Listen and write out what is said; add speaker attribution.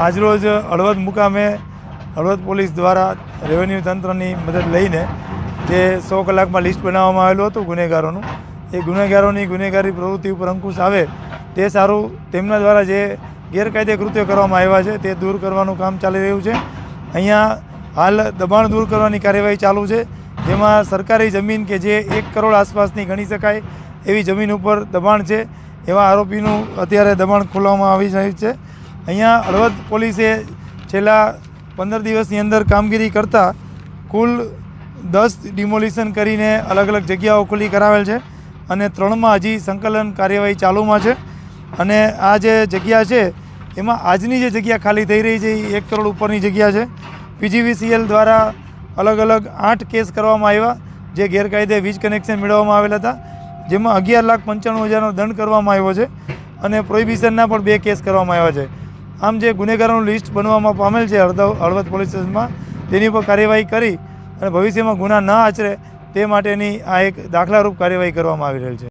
Speaker 1: આજરોજ હળવદ મુકામે હળવદ પોલીસ દ્વારા રેવન્યુ તંત્રની મદદ લઈને જે 100 કલાકમાં લિસ્ટ બનાવવામાં આવેલું હતું ગુનેગારોનું, એ ગુનેગારોની ગુનેગારી પ્રવૃત્તિ ઉપર અંકુશ આવે તે સારું તેમના દ્વારા જે ગેરકાયદે કૃત્યો કરવામાં આવ્યા છે તે દૂર કરવાનું કામ ચાલી રહ્યું છે। અહીંયા હાલ દબાણ દૂર કરવાની કાર્યવાહી ચાલુ છે, જેમાં સરકારી જમીન કે જે 1 કરોડ આસપાસની ગણી શકાય એવી જમીન ઉપર દબાણ છે, એવા આરોપીનું અત્યારે દબાણ ખોલવામાં આવી રહ્યું છે। અહીંયા હળવદ પોલીસે છેલ્લા 15 દિવસની અંદર કામગીરી કરતાં કુલ 10 ડિમોલિશન કરીને અલગ અલગ જગ્યાઓ ખુલ્લી કરાવેલ છે અને 3માં હજી સંકલન કાર્યવાહી ચાલુમાં છે। અને આ જે જગ્યા છે એમાં આજની જે જગ્યા ખાલી થઈ રહી છે એ 1 કરોડ ઉપરની જગ્યા છે। PGVCL દ્વારા અલગ અલગ 8 કેસ કરવામાં આવ્યા જે ગેરકાયદે વીજ કનેક્શન મેળવવામાં આવેલા હતા, જેમાં 11,95,000નો દંડ કરવામાં આવ્યો છે અને પ્રોહિબિશનના પણ 2 કેસ કરવામાં આવ્યા છે। આમ જે ગુનેગારોનું લિસ્ટ બનવામાં પામેલ છે હળવદ પોલીસ સ્ટેશનમાં, તેની ઉપર કાર્યવાહી કરી અને ભવિષ્યમાં ગુના ન આચરે તે માટેની આ એક દાખલારૂપ કાર્યવાહી કરવામાં આવી રહેલ છે।